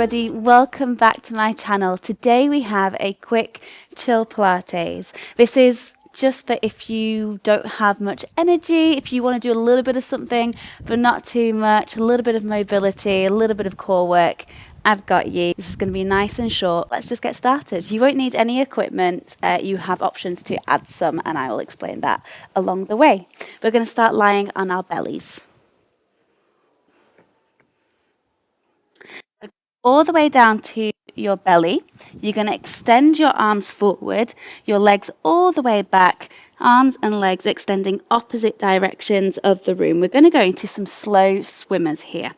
everybody, welcome back to my channel. Today we have a quick chill Pilates. This is just for if you don't have much energy, if you want to do a little bit of something but not too much, a little bit of mobility, a little bit of core work. I've got you. This is going to be nice and short. Let's just get started. You won't need any equipment. You have options to add some, and I will explain that along the way. We're going to start lying on our bellies. All the way down to your belly. You're going to extend your arms forward, your legs all the way back, arms and legs extending opposite directions of the room. We're going to go into some slow swimmers here.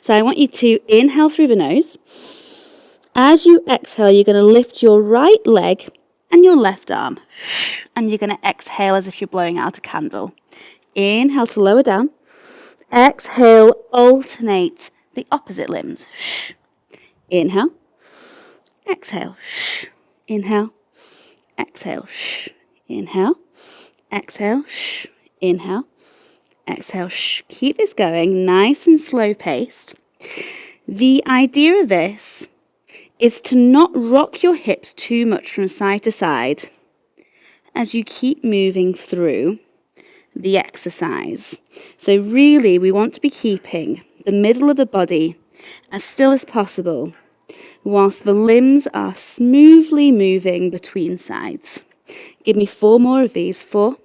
So I want you to inhale through the nose. As you exhale, you're going to lift your right leg and your left arm. And you're going to exhale as if you're blowing out a candle. Inhale to lower down. Exhale, alternate the opposite limbs. Inhale, exhale, inhale, exhale, inhale, exhale, inhale, exhale. Keep this going, nice and slow paced. The idea of this is to not rock your hips too much from side to side as you keep moving through the exercise. So really, we want to be keeping the middle of the body as still as possible whilst the limbs are smoothly moving between sides. Give me 4 more of these. 4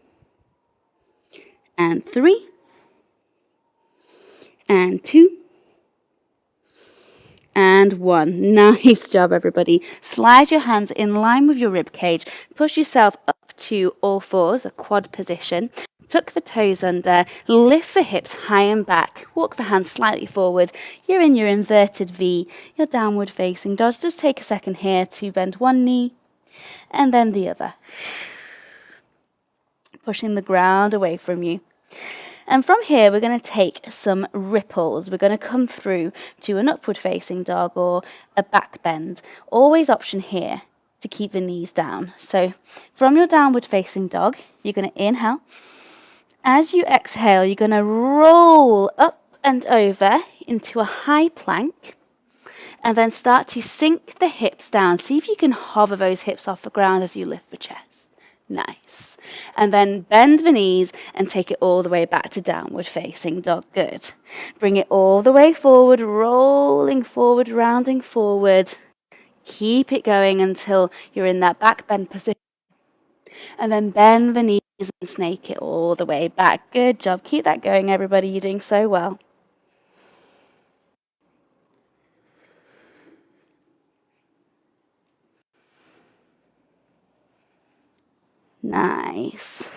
and 3 and 2 and 1. Nice job, everybody. Slide your hands in line with your rib cage. Push yourself up to all fours, a quad position. Tuck the toes under, lift the hips high and back, walk the hands slightly forward. You're in your inverted V, your downward facing dog. Just take a second here to bend one knee and then the other. Pushing the ground away from you. And from here, we're going to take some ripples. We're going to come through to an upward facing dog or a back bend. Always option here to keep the knees down. So from your downward facing dog, you're going to inhale. As you exhale, you're going to roll up and over into a high plank and then start to sink the hips down. See if you can hover those hips off the ground as you lift the chest. Nice. And then bend the knees and take it all the way back to downward facing dog. Good. Bring it all the way forward, rolling forward, rounding forward. Keep it going until you're in that back bend position. And then bend the knees and snake it all the way back. Good job. Keep that going, everybody. You're doing so well. Nice.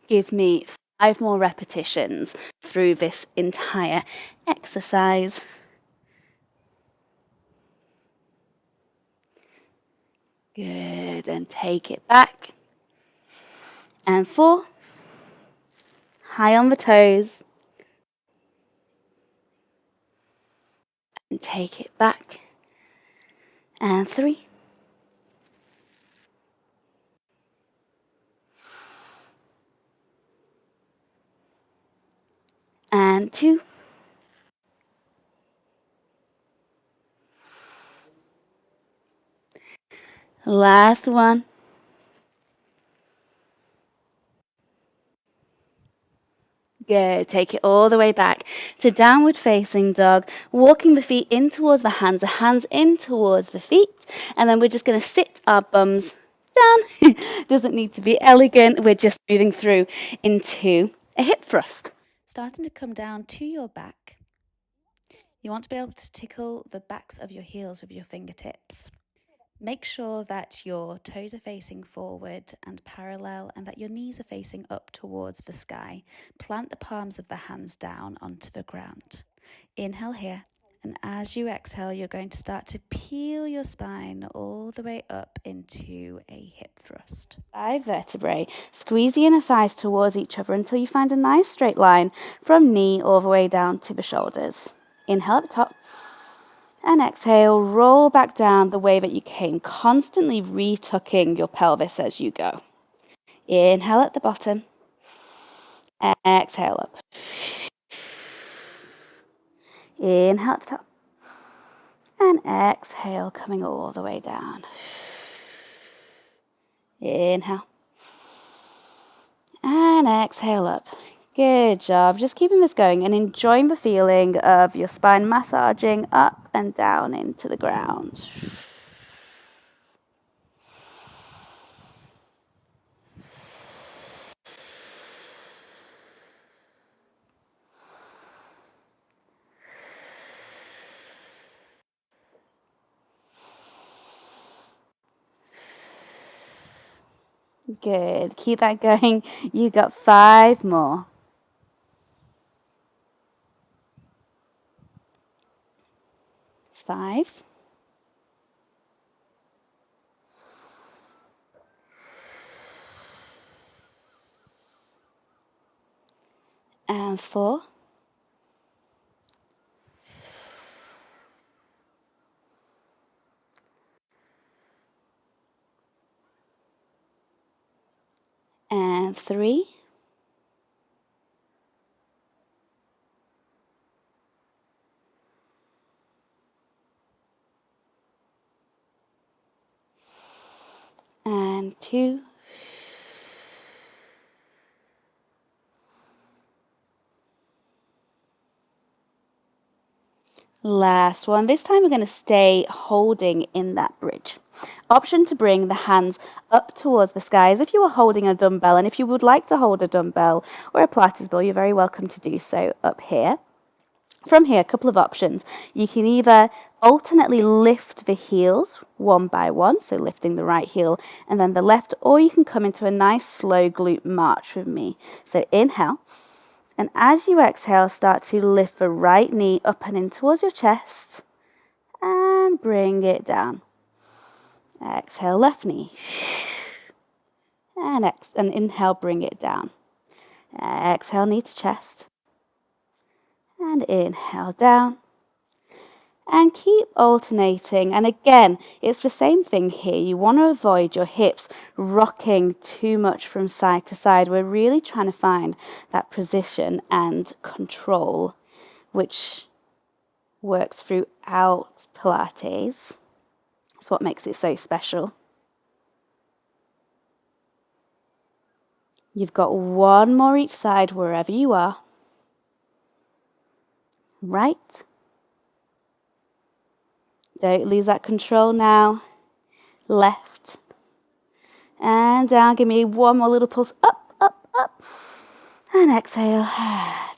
Give me 5 more repetitions through this entire exercise. Good, and take it back. And 4, high on the toes. And take it back. And 3. And 2. Last one. Good. Take it all the way back to downward facing dog, walking the feet in towards the hands in towards the feet, and then we're just going to sit our bums down. Doesn't need to be elegant. We're just moving through into a hip thrust. Starting to come down to your back. You want to be able to tickle the backs of your heels with your fingertips. Make sure that your toes are facing forward and parallel and that your knees are facing up towards the sky. Plant the palms of the hands down onto the ground. Inhale here, and as you exhale, you're going to start to peel your spine all the way up into a hip thrust. 5 vertebrae. Squeeze the inner thighs towards each other until you find a nice straight line from knee all the way down to the shoulders. Inhale at the top. And exhale, roll back down the way that you came, constantly retucking your pelvis as you go. Inhale at the bottom. Exhale up. Inhale at the top. And exhale, coming all the way down. Inhale. And exhale up. Good job. Just keeping this going and enjoying the feeling of your spine massaging up and down into the ground. Good. Keep that going. You got 5 more. 5. And 4. And 3. And 2. Last one. This time we're going to stay holding in that bridge. Option to bring the hands up towards the sky as if you were holding a dumbbell. And if you would like to hold a dumbbell or a Pilates ball, you're very welcome to do so up here. From here, a couple of options. You can either alternately lift the heels one by one, so lifting the right heel and then the left, or you can come into a nice slow glute march with me. So inhale. And as you exhale, start to lift the right knee up and in towards your chest and bring it down. Exhale, left knee. And inhale, bring it down. Exhale, knee to chest. And inhale, down. And keep alternating. And again, it's the same thing here. You want to avoid your hips rocking too much from side to side. We're really trying to find that position and control, which works throughout Pilates. It's what makes it so special. You've got 1 more each side wherever you are. Right. Don't lose that control now. Left. And down. Give me 1 more little pulse. Up, up, up. And exhale.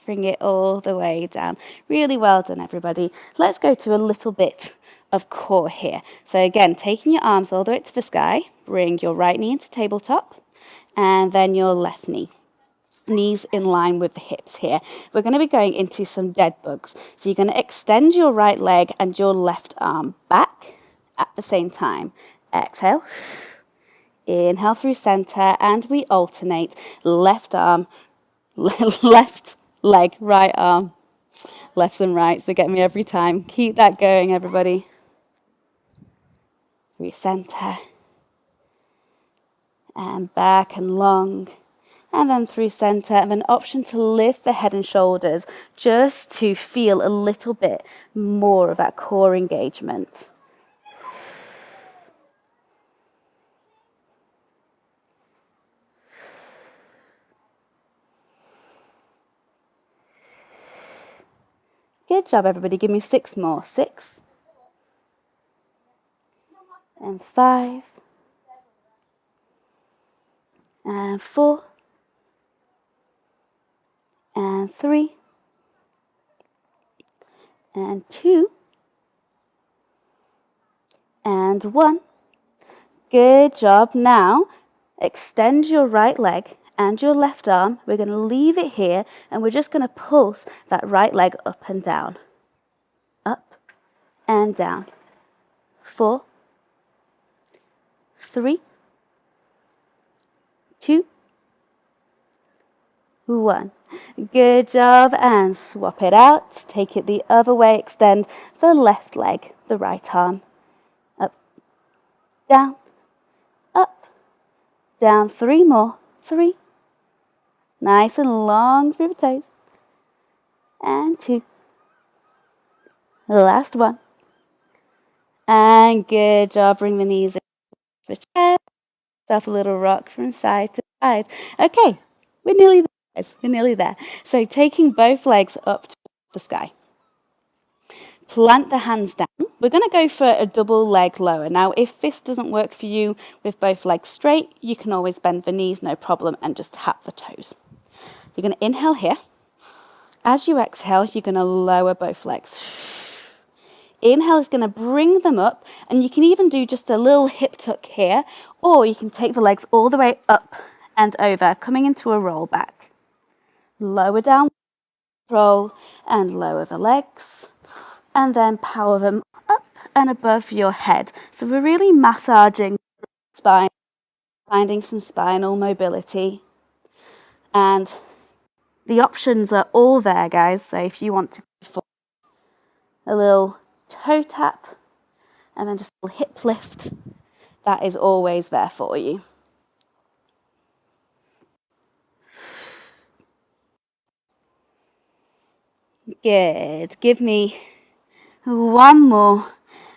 Bring it all the way down. Really well done, everybody. Let's go to a little bit of core here. So again, taking your arms all the way to the sky. Bring your right knee into tabletop. And then your left knee. Knees in line with the hips here. We're going to be going into some dead bugs. So you're going to extend your right leg and your left arm back at the same time. Exhale. Inhale through center and we alternate. Left arm, left leg, right arm. Lefts and rights. So get me every time. Keep that going, everybody. Through center. And back and long. And then through center, and an option to lift the head and shoulders just to feel a little bit more of that core engagement. Good job, everybody. Give me 6 more. 6. And 5. And 4. And 3. And 2. And 1. Good job. Now, extend your right leg and your left arm. We're going to leave it here and we're just going to pulse that right leg up and down. Up and down. 4. 3. 2. 1. Good job. And swap it out. Take it the other way. Extend the left leg, the right arm. Up, down, up, down. 3 more. 3. Nice and long through the toes. And 2. Last one. And good job. Bring the knees in for chest. Self a little rock from side to side. Okay, we're nearly there, guys. We're nearly there. So taking both legs up to the sky. Plant the hands down. We're going to go for a double leg lower. Now, if this doesn't work for you with both legs straight, you can always bend the knees, no problem, and just tap the toes. You're going to inhale here. As you exhale, you're going to lower both legs. Inhale is going to bring them up, and you can even do just a little hip tuck here, or you can take the legs all the way up and over, coming into a roll back. Lower down, roll, and lower the legs, and then power them up and above your head. So we're really massaging the spine, finding some spinal mobility, and the options are all there, guys. So if you want to go for a little toe tap and then just a little hip lift, that is always there for you. Good. Give me one more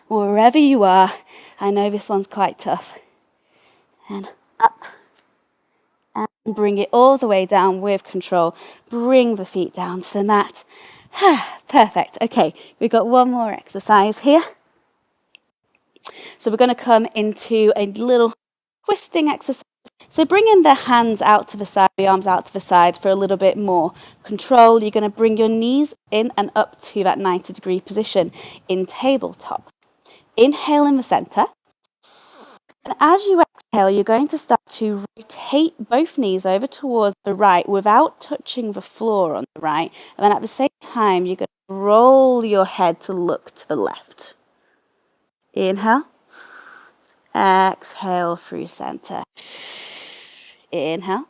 wherever you are. I know this one's quite tough. And up. And bring it all the way down with control. Bring the feet down to the mat. Perfect. Okay, we've got one more exercise here. So we're going to come into a little twisting exercise. So bringing the hands out to the side, the arms out to the side for a little bit more control. You're going to bring your knees in and up to that 90-degree position in tabletop. Inhale in the center. And as you exhale, you're going to start to rotate both knees over towards the right without touching the floor on the right. And then at the same time, you're going to roll your head to look to the left. Inhale. Exhale through center. Inhale.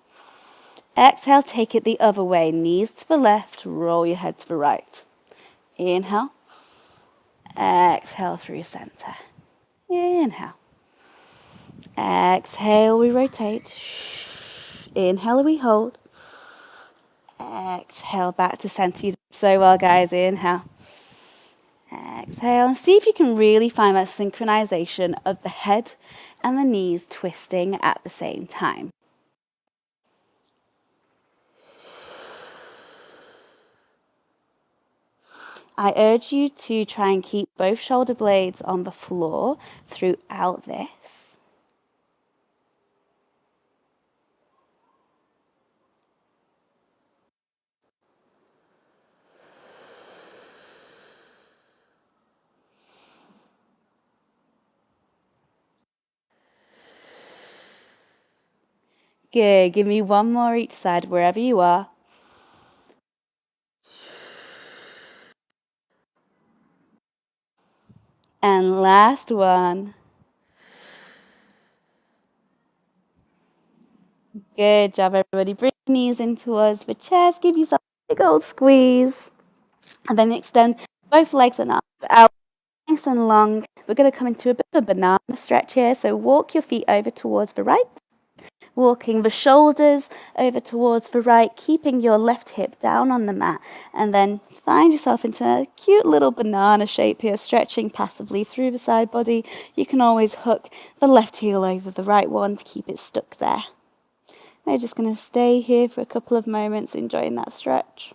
Exhale, take it the other way. Knees to the left, roll your head to the right. Inhale. Exhale through center. Inhale. Exhale, we rotate. Inhale, we hold. Exhale, back to center. You did so well, guys. Inhale. Exhale, and see if you can really find that synchronization of the head and the knees twisting at the same time. I urge you to try and keep both shoulder blades on the floor throughout this. Good. Give me one more each side, wherever you are. And last one. Good job, everybody. Bring your knees in towards the chest. Give yourself a big old squeeze. And then extend both legs and arms out nice and long. We're going to come into a bit of a banana stretch here. So walk your feet over towards the right. Walking the shoulders over towards the right, keeping your left hip down on the mat, and then find yourself into a cute little banana shape here, stretching passively through the side body. You can always hook the left heel over the right one to keep it stuck there. We're just going to stay here for a couple of moments, enjoying that stretch.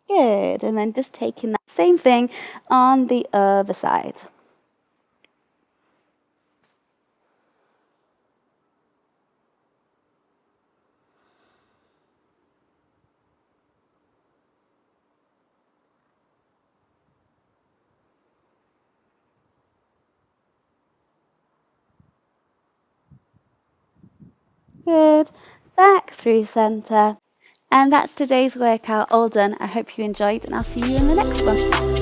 Good, and then just taking that same thing on the other side. Good, back through center. And that's today's workout all done. I hope you enjoyed, and I'll see you in the next one.